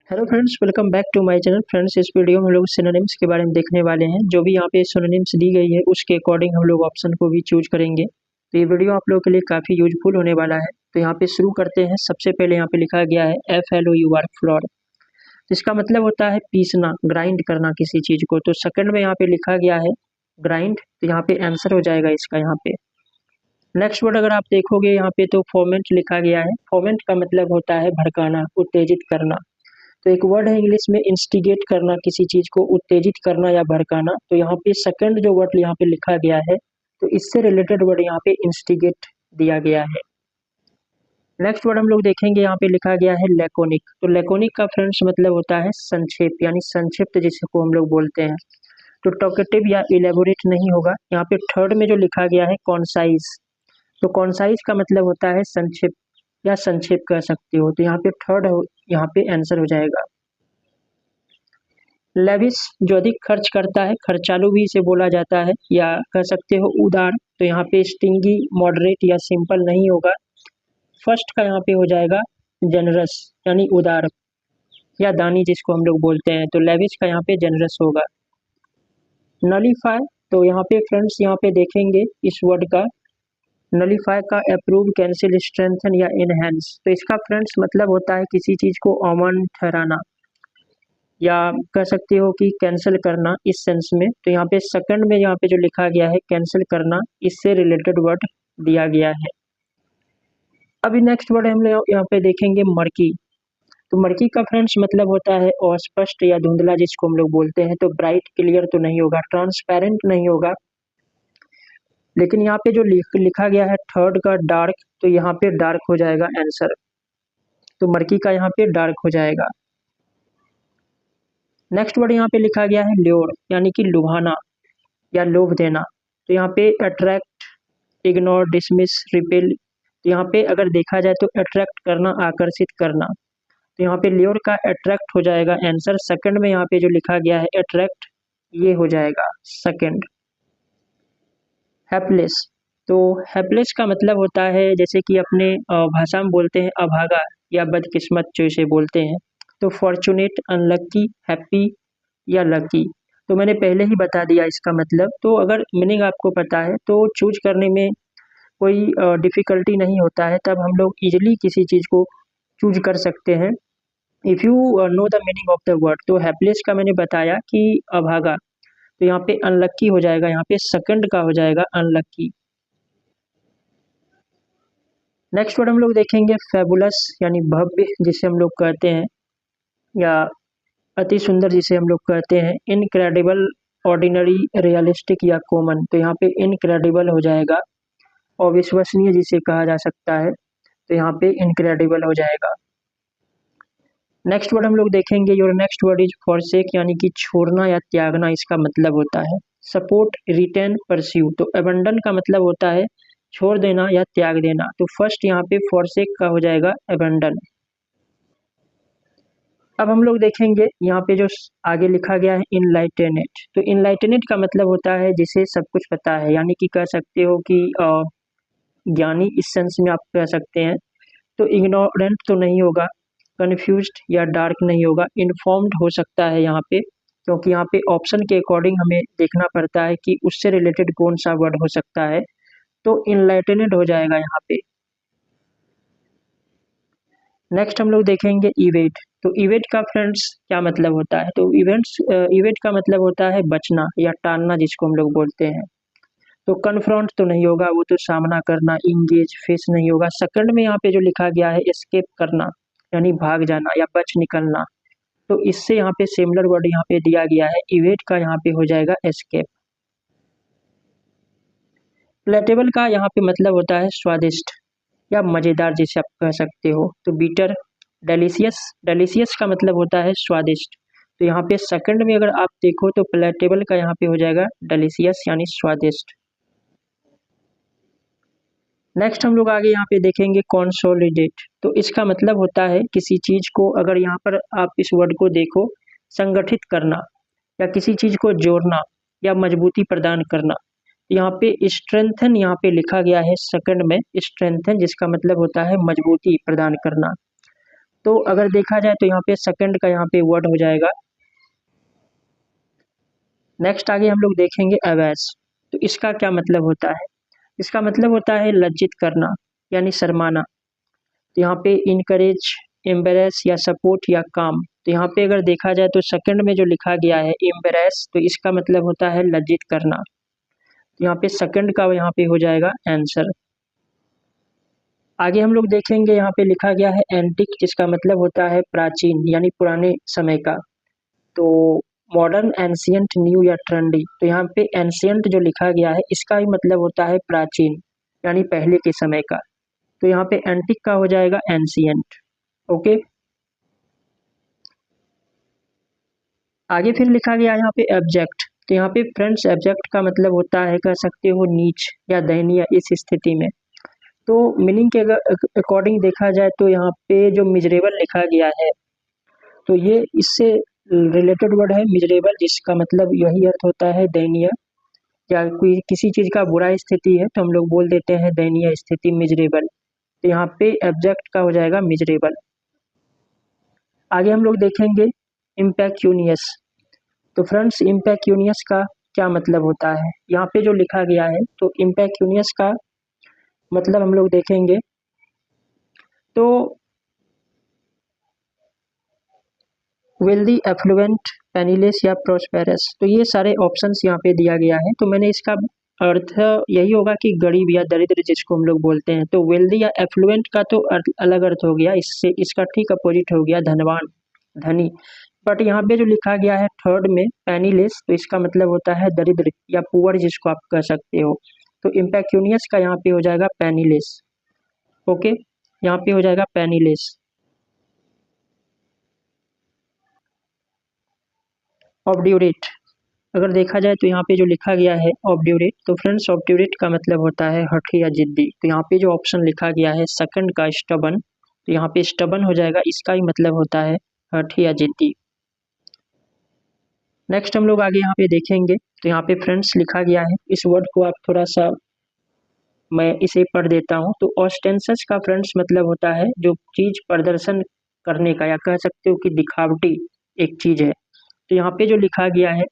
Hello friends, welcome back to my channel. Friends, इस video में हम लोग सिनोनिम्स के बारे में देखने वाले हैं। जो भी यहाँ पे सिनोनिम्स दी गई है उसके अकॉर्डिंग हम लोग ऑप्शन को भी चूज करेंगे। तो ये वीडियो आप लोगों के लिए काफ़ी यूजफुल होने वाला है। तो यहाँ पे शुरू करते हैं। सबसे पहले यहाँ पे लिखा गया है FLOUR, फ्लोर। इसका मतलब होता है पीसना, ग्राइंड करना किसी चीज़ को। तो सेकंड में यहाँ पे लिखा गया है ग्राइंड, तो यहाँ पे आंसर हो जाएगा इसका यहाँ पे। नेक्स्ट वर्ड अगर आप देखोगे यहाँ पे तो फोमेंट लिखा गया है। फोमेंट का मतलब होता है भड़काना, उत्तेजित करना। तो एक वर्ड है इंग्लिश में इंस्टिगेट करना, किसी चीज को उत्तेजित करना या भड़काना। तो यहाँ पे सेकंड जो वर्ड यहाँ पे लिखा गया है तो इससे रिलेटेड वर्ड यहाँ पे इंस्टिगेट दिया गया है। नेक्स्ट वर्ड हम लोग देखेंगे, यहाँ पे लिखा गया है लैकोनिक। तो लैकोनिक का फ्रेंड्स मतलब होता है संक्षेप, यानी संक्षिप्त जिसको हम लोग बोलते हैं। तो टॉकेटिव या इलेबोरेट नहीं होगा। यहाँ पे थर्ड में जो लिखा गया है कॉन्साइज, तो कॉन्साइज का मतलब होता है संक्षिप्त या संक्षेप कह सकते हो। तो यहाँ पे थर्ड यहाँ पे आंसर हो जाएगा। लेविश जो अधिक खर्च करता है, खर्चालू भी इसे बोला जाता है, या कह सकते हो उदार। तो यहाँ पे स्टिंगी, मॉडरेट या सिंपल नहीं होगा। फर्स्ट का यहाँ पे हो जाएगा जनरस, यानी उदार या दानी जिसको हम लोग बोलते हैं। तो लेविश का यहाँ पे जनरस होगा। नलीफाई, तो यहाँ पे फ्रेंड्स यहाँ पे देखेंगे इस वर्ड का नलीफाई का अप्रूव, कैंसिल, स्ट्रेंथन या इनहेंस। तो इसका फ्रेंड्स मतलब होता है किसी चीज को अमान्य ठहराना, या कह सकते हो कि कैंसिल करना इस सेंस में। तो यहाँ पे सेकंड में यहाँ पे जो लिखा गया है कैंसिल करना, इससे रिलेटेड वर्ड दिया गया है। अभी नेक्स्ट वर्ड हम लोग यहाँ पे देखेंगे मर्की। तो मर्की का फ्रेंड्स मतलब होता है अस्पष्ट या धुंधला जिसको हम लोग बोलते हैं। तो ब्राइट, क्लियर तो नहीं होगा, ट्रांसपेरेंट नहीं होगा। लेकिन यहाँ पे जो लिखा गया है थर्ड का डार्क, तो यहाँ पे डार्क हो जाएगा आंसर। तो मर्की का यहाँ पे डार्क हो जाएगा। नेक्स्ट वर्ड यहाँ पे लिखा गया है ल्योर, यानी कि लुभाना या लोभ देना। तो यहाँ पे अट्रैक्ट, इग्नोर, डिसमिस, रिपेल। तो यहाँ पे अगर देखा जाए तो अट्रैक्ट करना, आकर्षित करना। तो यहाँ पे ल्योर का अट्रैक्ट हो जाएगा आंसर। सेकंड में यहाँ पे जो लिखा गया है अट्रैक्ट, ये हो जाएगा सेकंड। हैप्लेस, तो हैप्लेस का मतलब होता है जैसे कि अपने भाषा में बोलते हैं अभागा या बदकिस्मत जो इसे बोलते हैं। तो फॉर्चुनेट, अनलक्की, हैप्पी या लकी। तो मैंने पहले ही बता दिया इसका मतलब। तो अगर मीनिंग आपको पता है तो चूज करने में कोई डिफ़िकल्टी नहीं होता है, तब हम लोग इजीली किसी चीज़ को चूज कर सकते हैं if you know the meaning of the word. तो हैप्लेस का मैंने बताया कि अभागा। तो यहाँ पे अनलक्की हो जाएगा, यहाँ पे सेकंड का हो जाएगा अनलक्की। नेक्स्ट वर्ड हम लोग देखेंगे फैबुलस, यानी भव्य जिसे हम लोग कहते हैं, या अति सुंदर जिसे हम लोग कहते हैं। इनक्रेडिबल, ऑर्डिनरी, रियलिस्टिक या कॉमन। तो यहाँ पे इनक्रेडिबल हो जाएगा। अविश्वसनीय जिसे कहा जा सकता है, तो यहाँ पे इनक्रेडिबल हो जाएगा। नेक्स्ट वर्ड हम लोग देखेंगे, your next word is forsake, यानी कि छोड़ना या त्यागना इसका मतलब होता है। Support, retain, pursue. तो अबंडन का मतलब होता है छोड़ देना या त्याग देना। तो फर्स्ट यहाँ पे फॉरसेक का हो जाएगा अबंडन। अब हम लोग देखेंगे यहाँ पे जो आगे लिखा गया है इनलाइटेनेट। तो इनलाइटेनेट का मतलब होता है जिसे सब कुछ पता है, यानी कि कह सकते हो कि ज्ञानी इस सेंस में आप कह सकते हैं। तो इग्नोरेंट तो नहीं होगा, कन्फ्यूज्ड या डार्क नहीं होगा, इन्फॉर्म्ड हो सकता है यहाँ पे, क्योंकि यहाँ पे ऑप्शन के अकॉर्डिंग हमें देखना पड़ता है कि उससे रिलेटेड कौन सा वर्ड हो सकता है। तो इनलाइटेनेड हो जाएगा यहाँ पे। नेक्स्ट हम लोग देखेंगे इवेट। तो इवेट का फ्रेंड्स क्या मतलब होता है? तो इवेट का मतलब होता है बचना या टालना जिसको हम लोग बोलते हैं। तो कन्फ्रंट तो नहीं होगा, वो तो सामना करना। इंगेज, फेस नहीं होगा। सेकंड में यहाँ पे जो लिखा गया है एस्केप करना, यानी भाग जाना या बच निकलना। तो इससे यहाँ पे सिमिलर वर्ड यहाँ पे दिया गया है। इवेट का यहाँ पे हो जाएगा एस्केप। प्लेटेबल का यहाँ पे मतलब होता है स्वादिष्ट या मज़ेदार जिसे आप कह सकते हो। तो बीटर, डेलिशियस, डेलिशियस का मतलब होता है स्वादिष्ट। तो यहाँ पे सेकंड में अगर आप देखो तो प्लेटेबल का यहाँ पे हो जाएगा डेलिशियस, यानी स्वादिष्ट। नेक्स्ट हम लोग आगे यहाँ पे देखेंगे कंसोलिडेट। तो इसका मतलब होता है किसी चीज को, अगर यहाँ पर आप इस वर्ड को देखो, संगठित करना या किसी चीज को जोड़ना या मजबूती प्रदान करना। यहाँ पे स्ट्रेंथन यहाँ पे लिखा गया है सेकंड में, स्ट्रेंथन जिसका मतलब होता है मजबूती प्रदान करना। तो अगर देखा जाए तो यहाँ पे सेकंड का यहाँ पे वर्ड हो जाएगा। नेक्स्ट आगे हम लोग देखेंगे अवैस। तो इसका क्या मतलब होता है? इसका मतलब होता है लज्जित करना यानी शर्माना। तो यहाँ पे इनकरेज, एम्बेरेस या सपोर्ट या काम। तो यहाँ पे अगर देखा जाए तो सेकंड में जो लिखा गया है एम्बेरेस, तो इसका मतलब होता है लज्जित करना। तो यहाँ पे सेकंड का यहाँ पे हो जाएगा आंसर। आगे हम लोग देखेंगे यहाँ पे लिखा गया है एंटिक, जिसका मतलब होता है प्राचीन यानी पुराने समय का। तो मॉडर्न, एंशियंट, न्यू या ट्रेंडी। तो यहाँ पे एंशियंट जो लिखा गया है इसका ही मतलब होता है प्राचीन यानी पहले के समय का। तो यहाँ पे एंटिक का हो जाएगा एंशियंट। ओके, आगे फिर लिखा गया है यहाँ पे एब्जेक्ट। तो यहाँ पे फ्रेंड्स एब्जेक्ट का मतलब होता है, कह सकते हो नीच या दयनीय इस स्थिति में। तो मीनिंग के अकॉर्डिंग देखा जाए तो यहाँ पे जो मिजरेबल लिखा गया है तो ये इससे रिलेटेड वर्ड है मिजरेबल, जिसका मतलब यही अर्थ होता है दयनीय, या कोई किसी चीज़ का बुरा स्थिति है तो हम लोग बोल देते हैं दयनीय स्थिति, मिजरेबल। तो यहाँ पे एब्जेक्ट का हो जाएगा मिजरेबल। आगे हम लोग देखेंगे इम्पैक्यूनियस। तो फ्रेंड्स इम्पैक्यूनियस का क्या मतलब होता है? यहाँ पे जो लिखा गया है तो इम्पैक्यूनियस का मतलब हम लोग देखेंगे तो वेल्दी, एफ्लुएंट, पेनीलेस या प्रोस्पेरस। तो ये सारे ऑप्शंस यहाँ पे दिया गया है। तो मैंने इसका अर्थ यही होगा कि गरीब या दरिद्र जिसको हम लोग बोलते हैं। तो वेल्दी या एफ्लुएंट का तो अलग अर्थ हो गया, इससे इसका ठीक अपोजिट हो गया धनवान, धनी। बट यहाँ पे जो लिखा गया है थर्ड में पेनीलेस, तो इसका मतलब होता है दरिद्र या पुअर जिसको आप कह सकते हो। तो इम्पैक्यूनियस का यहाँ पे हो जाएगा पेनीलेस। ओके, यहाँ पे हो जाएगा पेनीलेस। ऑब्ड्यूरेट, अगर देखा जाए तो यहाँ पे जो लिखा गया है ऑब्ड्यूरेट, तो फ्रेंड्स ऑब्ड्यूरेट का मतलब होता है हठी या जिद्दी। तो यहाँ पे जो ऑप्शन लिखा गया है सेकंड का स्टबन, तो यहाँ पे स्टबन हो जाएगा, इसका ही मतलब होता है हठी या जिद्दी। नेक्स्ट हम लोग आगे यहाँ पे देखेंगे तो यहाँ पे फ्रेंड्स लिखा गया है, इस वर्ड को आप थोड़ा सा मैं इसे पढ़ देता हूँ। तो ऑस्टेंसस का फ्रेंड्स मतलब होता है जो चीज प्रदर्शन करने का, या कह सकते हो कि दिखावटी एक चीज है। तो यहाँ पे जो लिखा गया है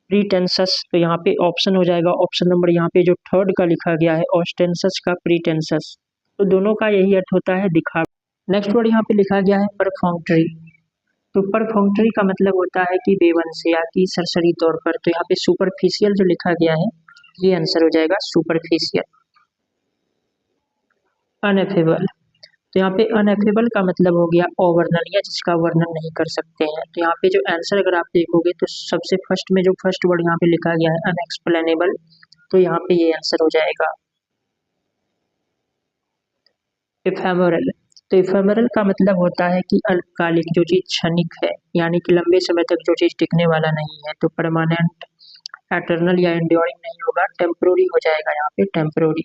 प्रीटेंसस, तो यहाँ पे ऑप्शन हो जाएगा ऑप्शन नंबर यहाँ पे जो थर्ड का लिखा गया है ऑस्टेंसस का प्रीटेंसस। तो दोनों का यही अर्थ होता है दिखा। नेक्स्ट वर्ड यहाँ पे लिखा गया है परफॉर्मटरी। तो परफॉर्मटरी का मतलब होता है कि बेबस या कि सरसरी तौर पर। तो यहाँ पे सुपरफिशियल जो लिखा गया है ये आंसर हो जाएगा सुपरफिशियल। अनएफेबल, तो यहाँ पे अनएफेबल का मतलब हो गया अवर्णनीय, जिसका वर्णन नहीं कर सकते हैं। तो यहाँ पे जो आंसर अगर आप देखोगे तो सबसे फर्स्ट में जो फर्स्ट वर्ड यहाँ पे लिखा गया है अनएक्सप्लेनेबल, तो यहाँ पे ये आंसर हो जाएगा। इफेमरल, तो इफेमरल का मतलब होता है कि अल्पकालिक, जो चीज क्षणिक है यानी कि लंबे समय तक जो चीज टिकने वाला नहीं है। तो परमानेंट, एटर्नल या एंड्योरिंग नहीं होगा, टेम्पोररी हो जाएगा यहाँ पे, टेम्पोररी।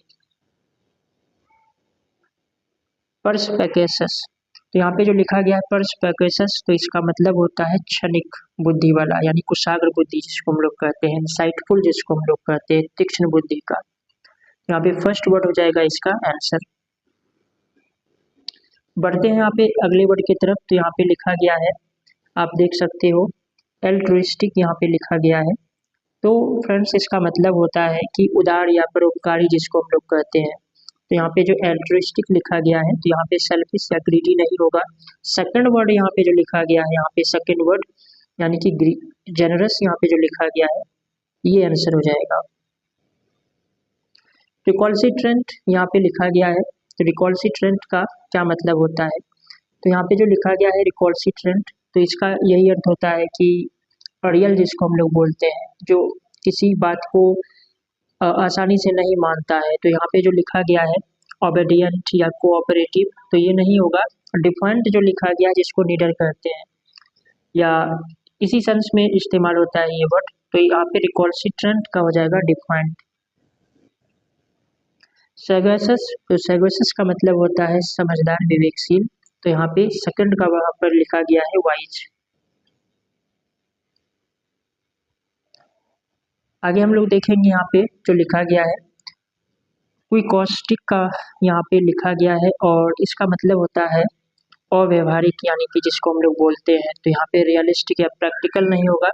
पर्सपेकेसस, तो यहाँ पे जो लिखा गया है पर्सपेकेसस, तो इसका मतलब होता है क्षणिक बुद्धि वाला यानी कुशाग्र बुद्धि जिसको हम लोग कहते हैं, इंसाइटफुल जिसको हम लोग कहते हैं, तीक्ष्ण बुद्धि का। यहाँ पे फर्स्ट वर्ड हो जाएगा इसका आंसर। बढ़ते हैं यहाँ पे अगले वर्ड की तरफ। तो यहाँ पे लिखा गया है, आप देख सकते हो एल्ट्रुइस्टिक यहाँ पे लिखा गया है। तो फ्रेंड्स इसका मतलब होता है कि उदार या परोपकारी जिसको हम लोग कहते हैं। तो यहाँ पे जो एल्ट्रुइस्टिक लिखा गया है तो यहाँ पे सेल्फिश या ग्रीडी नहीं होगा। सेकंड वर्ड यहाँ पे जो लिखा गया है, यहाँ पे सेकंड वर्ड यानी कि जेनरस यहाँ पे जो लिखा गया है ये आंसर हो जाएगा। रिकॉल्सिट्रेंट यहाँ पे लिखा गया है, तो रिकॉल्सिट्रेंट का क्या मतलब होता है? तो यहाँ पे जो लिखा गया है रिकॉल्सिट्रेंट, तो इसका यही अर्थ होता है कि अड़ियल जिसको हम लोग बोलते हैं, जो किसी बात को आसानी से नहीं मानता है। तो यहाँ पे जो लिखा गया है ओबेडियंट या कोऑपरेटिव, तो ये नहीं होगा। डिफाइंट जो लिखा गया है जिसको नीडर कहते हैं, या इसी सेंस में इस्तेमाल होता है ये वर्ड। तो यहाँ पे रिकॉल्सिट्रेंट का हो जाएगा डिफाइंट। सैगोसस, तो सैगोसस का मतलब होता है समझदार, विवेकशील। तो यहाँ पे सेकंड का वहां पर लिखा गया है वाइज। आगे हम लोग देखेंगे यहाँ पे जो लिखा गया है क्विकॉस्टिक का यहाँ पे लिखा गया है, और इसका मतलब होता है अव्यवहारिक यानी कि जिसको हम लोग बोलते हैं, तो यहाँ पे रियलिस्टिक या प्रैक्टिकल नहीं होगा,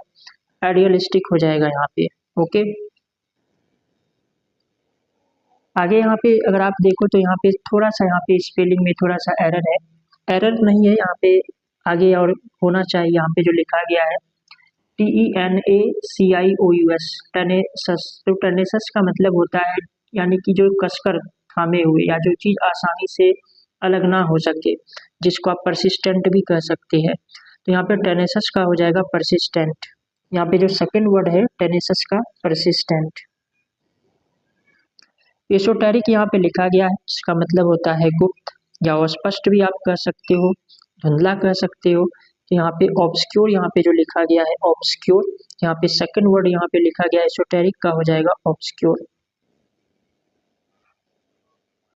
आइडियलिस्टिक हो जाएगा यहाँ पे। ओके, आगे यहाँ पे अगर आप देखो तो यहाँ पे थोड़ा सा यहाँ पे स्पेलिंग में थोड़ा सा एरर है, एरर नहीं है यहाँ पे, आगे और होना चाहिए। यहाँ पे जो लिखा गया है TENACIOUS, टेनेसस, तो टेनेसस का मतलब होता है यानी कि जो कसकर थामे हुए या जो चीज़ आसानी से अलग ना हो सके, जिसको आप परसिस्टेंट भी कह सकते हैं। तो यहाँ पे टेनेसस का हो जाएगा परसिस्टेंट। यहाँ पे जो सेकंड वर्ड है टेनेसस का, परसिस्टेंट। एसोटेरिक यहाँ पे लिखा गया है, इसका मतलब होता है गुप्त या अस्पष्ट भी आप कह सकते हो, धुंधला कह सकते हो। तो यहाँ पे ऑब्सक्योर यहाँ पे जो लिखा गया है ऑब्सक्योर, यहाँ पे सेकंड वर्ड यहाँ पे लिखा गया है एसोटेरिक का हो जाएगा ऑब्सक्योर।